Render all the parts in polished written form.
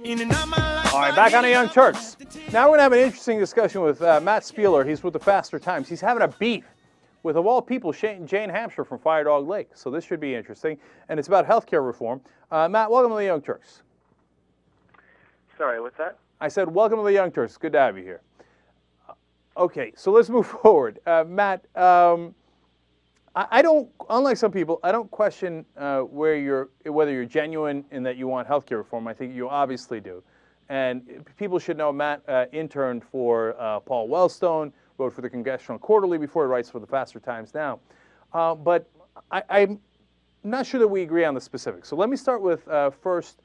All right, back on the Young Turks. Now we're going to have an interesting discussion with Matt Spieler. He's with the Faster Times. He's having a beef with, of all people, Jane Hamsher from Firedoglake. So this should be interesting. And it's about health care reform. Matt, welcome to the Young Turks. Sorry, what's that? I said, welcome to the Young Turks. Good to have you here. Okay, so let's move forward. Matt, I don't, unlike some people, I don't question whether you're genuine in that you want health care reform. I think you obviously do. And people should know Matt interned for Paul Wellstone, wrote for the Congressional Quarterly before he writes for the Faster Times now. But I'm not sure that we agree on the specifics. So let me start with first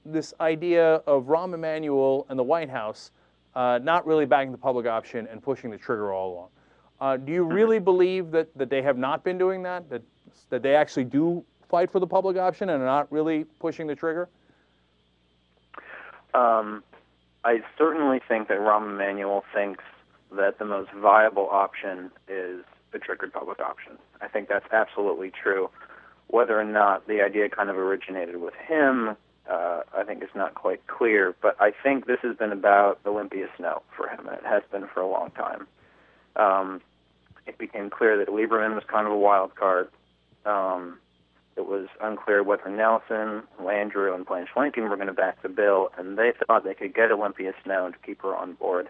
this idea of Rahm Emanuel and the White House not really backing the public option and pushing the trigger all along. Do you really believe that they have not been doing that, that they actually do fight for the public option and are not really pushing the trigger? I certainly think that Rahm Emanuel thinks that the most viable option is the triggered public option. I think that's absolutely true. Whether or not the idea kind of originated with him, I think it's not quite clear, but I think this has been about Olympia Snowe for him, and it has been for a long time. It became clear that Lieberman was kind of a wild card. It was unclear whether Nelson, Landrieu, and Blanche Lincoln were going to back the bill, and they thought they could get Olympia Snowe to keep her on board.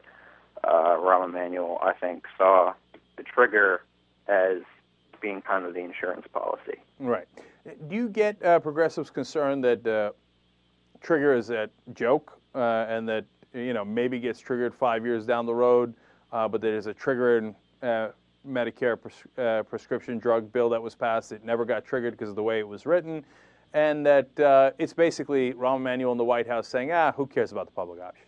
Rahm Emanuel, I think, saw the trigger as being kind of the insurance policy. Right. Do you get progressives concerned that trigger is a joke and that maybe gets triggered 5 years down the road, but there's a trigger in Medicare prescription drug bill that was passed. It never got triggered because of the way it was written, and that it's basically Rahm Emanuel in the White House saying, who cares about the public option?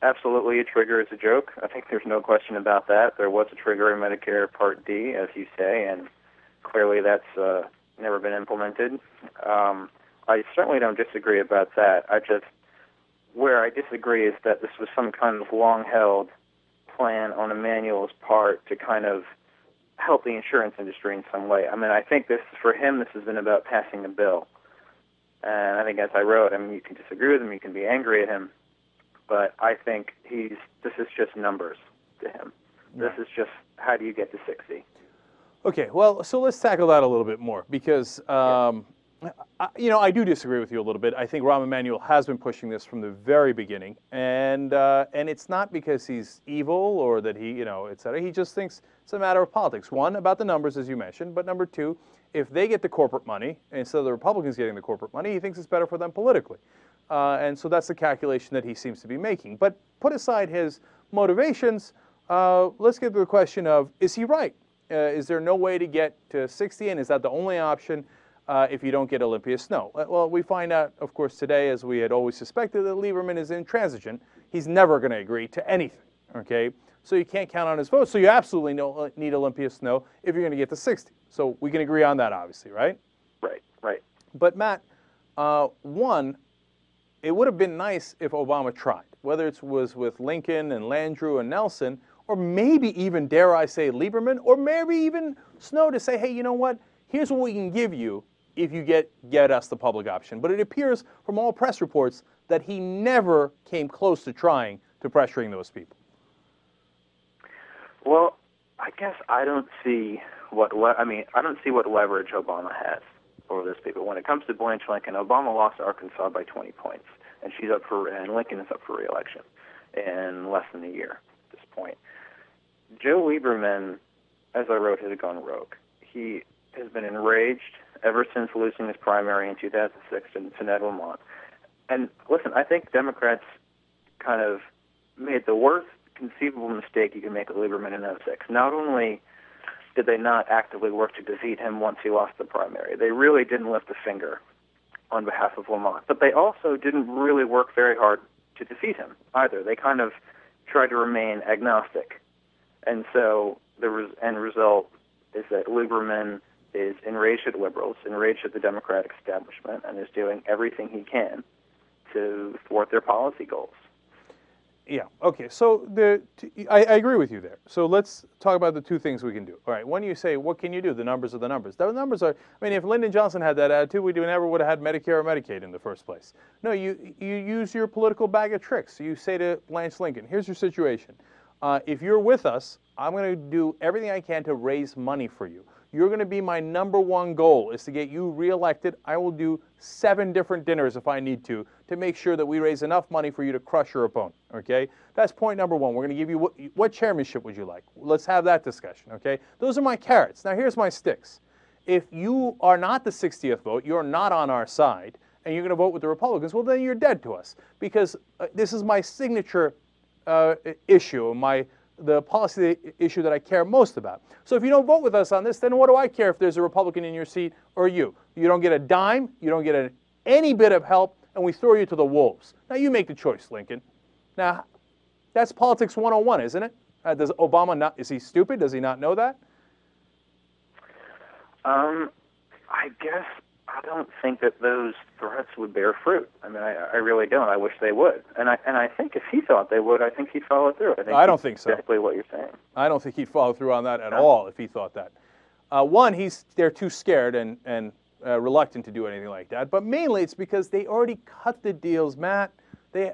Absolutely, a trigger is a joke. I think there's no question about that. There was a trigger in Medicare Part D, as you say, and clearly that's never been implemented. I certainly don't disagree about that. Where I disagree is that this was some kind of long-held plan on Emanuel's part to kind of help the insurance industry in some way. I mean, I think for him, this has been about passing a bill. And I think, as I wrote, you can disagree with him, you can be angry at him, but I think this is just numbers to him. This is just, how do you get to 60? Okay, well, so let's tackle that a little bit more, because I do disagree with you a little bit. I think Rahm Emanuel has been pushing this from the very beginning, and it's not because he's evil or that he, et cetera. He just thinks it's a matter of politics. One, about the numbers, as you mentioned, but number two, if they get the corporate money instead of the Republicans getting the corporate money, he thinks it's better for them politically. And so that's the calculation that he seems to be making. But put aside his motivations, let's get to the question of, is he right? Is there no way to get to 60, and is that the only option if you don't get Olympia Snowe? Well, we find out, of course, today, as we had always suspected, that Lieberman is intransigent. He's never going to agree to anything, okay? So you can't count on his vote. So you absolutely need Olympia Snowe if you're going to get to 60. So we can agree on that, obviously, right? Right. But, Matt, one, it would have been nice if Obama tried, whether it was with Lincoln and Landrieu and Nelson, or maybe even, dare I say, Lieberman, or maybe even Snowe to say, hey, you know what? Here's what we can give you if you get us the public option. But it appears from all press reports that he never came close to trying to pressuring those people. Well, I guess I don't see what leverage Obama has over those people. When it comes to Blanche Lincoln, Obama lost Arkansas by 20 points, and Lincoln is up for re-election in less than a year at this point. Joe Lieberman, as I wrote, has gone rogue. He has been enraged ever since losing his primary in 2006 to Ned Lamont. And listen, I think Democrats kind of made the worst conceivable mistake you can make with Lieberman in 2006. Not only did they not actively work to defeat him once he lost the primary, they really didn't lift a finger on behalf of Lamont. But they also didn't really work very hard to defeat him either. They kind of tried to remain agnostic. And so the end result is that Lieberman is enraged at liberals, enraged at the Democratic establishment, and is doing everything he can to thwart their policy goals. Yeah. Okay. So I agree with you there. So let's talk about the two things we can do. All right. When you say what can you do, the numbers are the numbers. The numbers are. I mean, if Lyndon Johnson had that attitude, we never would have had Medicare or Medicaid in the first place. No, you use your political bag of tricks. You say to Blanche Lincoln, "Here's your situation. If you're with us, I'm going to do everything I can to raise money for you. You're going to be my number one goal is to get you reelected. I will do 7 different dinners if I need to make sure that we raise enough money for you to crush your opponent." Okay? That's point number one. We're going to give you what chairmanship would you like? Let's have that discussion. Okay? Those are my carrots. Now here's my sticks. If you are not the 60th vote, you're not on our side, and you're going to vote with the Republicans, well then you're dead to us because this is my signature issue, the policy issue that I care most about. So if you don't vote with us on this, then what do I care if there's a Republican in your seat or you? You don't get a dime, you don't get any bit of help, and we throw you to the wolves. Now you make the choice, Lincoln. Now, that's politics 101, isn't it? Does Obama not, is he stupid? Does he not know that? I guess I don't think that those threats would bear fruit. I mean, I really don't. I wish they would. And I think if he thought they would, I think he'd follow through. I don't think so. Exactly what you're saying. I don't think he'd follow through on that at all if he thought that. One, they're too scared and reluctant to do anything like that. But mainly it's because they already cut the deals, Matt.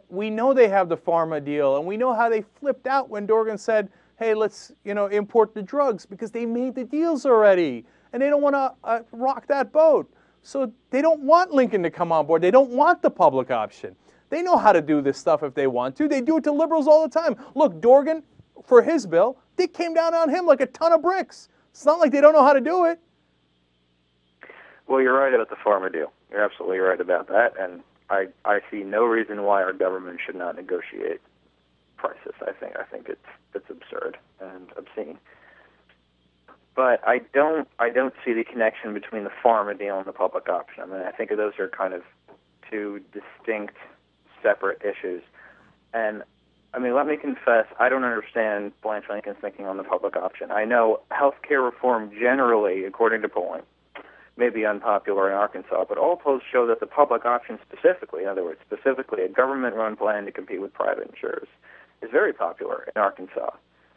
We know they have the pharma deal, and we know how they flipped out when Dorgan said, hey, let's import the drugs, because they made the deals already. And they don't want to rock that boat. So they don't want Lincoln to come on board. They don't want the public option. They know how to do this stuff if they want to. They do it to liberals all the time. Look, Dorgan, for his bill, they came down on him like a ton of bricks. It's not like they don't know how to do it. Well, you're right about the pharma deal. You're absolutely right about that. And I see no reason why our government should not negotiate prices. I think it's absurd and obscene. But I don't see the connection between the pharma deal and the public option. I mean, I think those are kind of two distinct, separate issues. And, I mean, let me confess, I don't understand Blanche Lincoln's thinking on the public option. I know health care reform generally, according to polling, may be unpopular in Arkansas, but all polls show that the public option specifically, in other words, specifically a government-run plan to compete with private insurers, is very popular in Arkansas.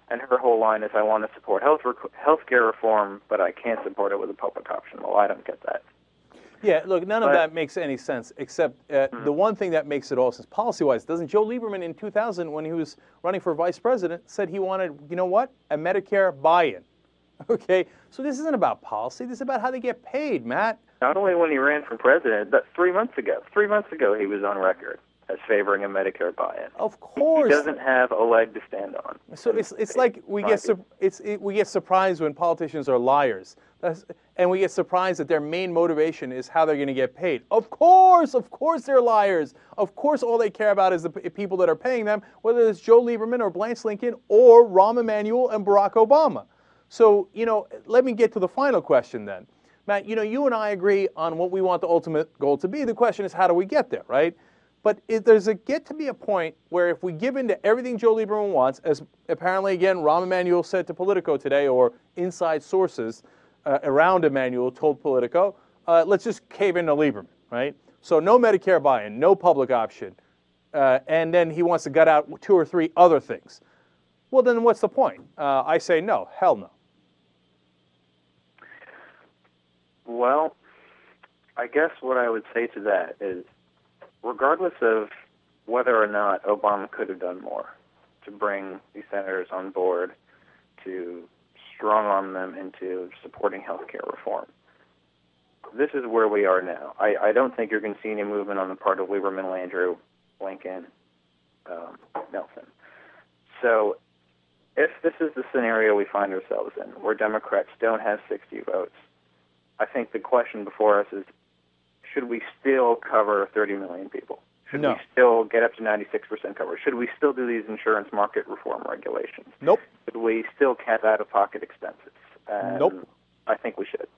And her whole line is, I want to support health care reform, but I can't support it with a public option. Well, I don't get that. Yeah, look, none of that makes any sense, except the one thing that makes it all sense, policy-wise, doesn't Joe Lieberman in 2000, when he was running for vice president, said he wanted, you know what, a Medicare buy-in. Okay, so this isn't about policy. This is about how they get paid, Matt. Not only when he ran for president, but 3 months ago. 3 months ago, he was on record as favoring a Medicare buy-in. Of course. He doesn't have a leg to stand on. So it's like we get surprised when politicians are liars. And we get surprised that their main motivation is how they're going to get paid. Of course they're liars. Of course all they care about is the people that are paying them, whether it's Joe Lieberman or Blanche Lincoln or Rahm Emanuel and Barack Obama. So, let me get to the final question then. Matt, you and I agree on what we want the ultimate goal to be. The question is, how do we get there, right? But there's get to be a point where if we give in to everything Joe Lieberman wants, as apparently, again, Rahm Emanuel said to Politico today, or inside sources around Emanuel told Politico, let's just cave into Lieberman, right? So no Medicare buy-in, no public option, and then he wants to gut out 2 or 3 other things. Well, then what's the point? I say no, hell no. Well, I guess what I would say to that is, regardless of whether or not Obama could have done more to bring these senators on board, to strong-arm them into supporting health care reform, this is where we are now. I don't think you're going to see any movement on the part of Lieberman, Landrieu, Lincoln, Nelson. So if this is the scenario we find ourselves in, where Democrats don't have 60 votes, I think the question before us is, should we still cover 30 million people? Should we still get up to 96% coverage? Should we still do these insurance market reform regulations? Nope. Should we still cap out-of-pocket expenses? Nope. I think we should.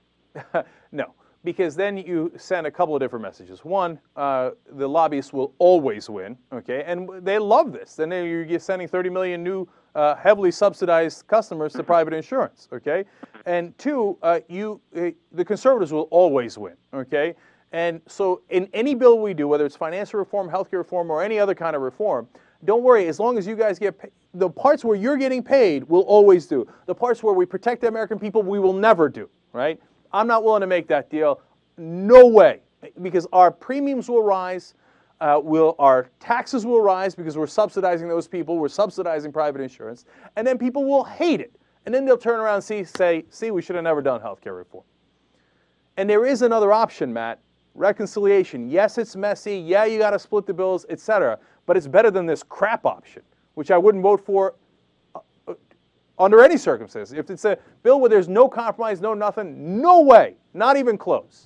No, because then you send a couple of different messages. One, the lobbyists will always win, okay, and they love this. Then you're sending 30 million new heavily subsidized customers to private insurance, okay? And two, the conservatives will always win, okay? And so in any bill we do, whether it's financial reform, healthcare reform, or any other kind of reform, don't worry, as long as you guys get paid, the parts where you're getting paid, we'll always do. The parts where we protect the American people, we will never do, right? I'm not willing to make that deal. No way, because our premiums will rise, our taxes will rise because we're subsidizing those people, we're subsidizing private insurance, and then people will hate it. And then they'll turn around and say, we should have never done healthcare reform. And there is another option, Matt. Reconciliation. Yes, it's messy. Yeah, you got to split the bills, etc. But it's better than this crap option, which I wouldn't vote for under any circumstances. If it's a bill where there's no compromise, no nothing, no way, not even close.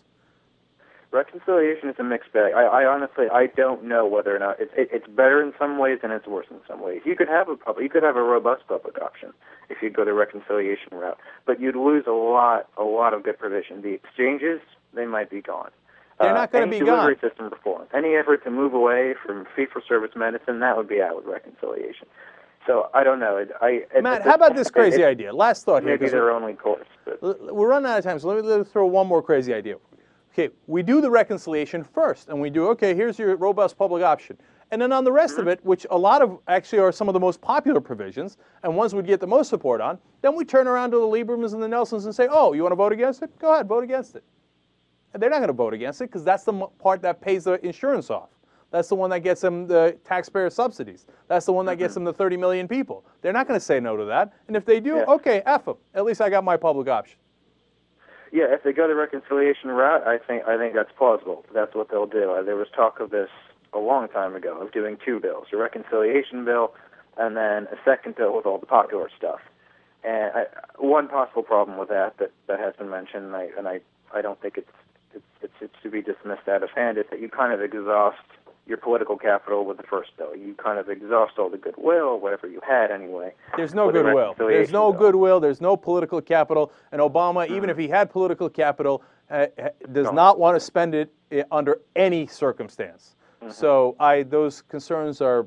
Reconciliation is a mixed bag. I honestly, I don't know whether or not it's better in some ways and it's worse in some ways. You could have a robust public option if you go the reconciliation route, but you'd lose a lot of good provision. The exchanges, they might be gone. They're not going to be gone. Delivery system reform, any effort to move away from fee-for-service medicine, that would be out with reconciliation. So I don't know. Matt, how about this crazy idea? Last thought here. Maybe their only course. But we're running out of time, so let me throw one more crazy idea. Okay, we do the reconciliation first, and we do, okay, here's your robust public option. And then on the rest of it, which a lot of actually are some of the most popular provisions, and ones we'd get the most support on, then we turn around to the Liebermans and the Nelsons and say, oh, you want to vote against it? Go ahead, vote against it. And they're not going to vote against it because that's the part that pays the insurance off. That's the one that gets them the taxpayer subsidies. That's the one that gets them the 30 million people. They're not going to say no to that. And if they do, okay, F them. At least I got my public option. Yeah, if they go the reconciliation route, I think that's plausible. That's what they'll do. There was talk of this a long time ago, of doing two bills, a reconciliation bill and then a second bill with all the popular stuff. And one possible problem with that has been mentioned, and I don't think it's to be dismissed out of hand, is that you kind of exhaust your political capital with the first bill. You kind of exhaust all the goodwill, whatever you had anyway. There's no goodwill. There's no goodwill. There's no political capital. And Obama, even if he had political capital, does not want to spend it under any circumstance. So those concerns are,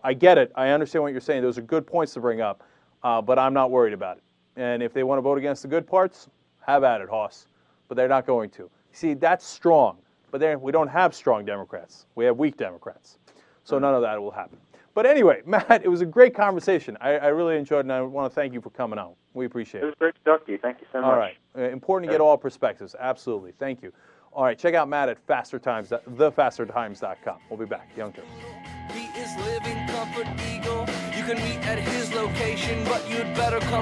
I get it. I understand what you're saying. Those are good points to bring up, but I'm not worried about it. And if they want to vote against the good parts, have at it, Hoss. But they're not going to. See, that's strong. But we don't have strong Democrats. We have weak Democrats. So none of that will happen. But anyway, Matt, it was a great conversation. I really enjoyed it, and I want to thank you for coming on. We appreciate it. It was great to talk to you. Thank you so much. All right. Important to get all perspectives. Absolutely. Thank you. All right. Check out Matt at thefastertimes.com. We'll be back. Young Turks. He is living comfort eagle. You can meet at his location, but you'd better come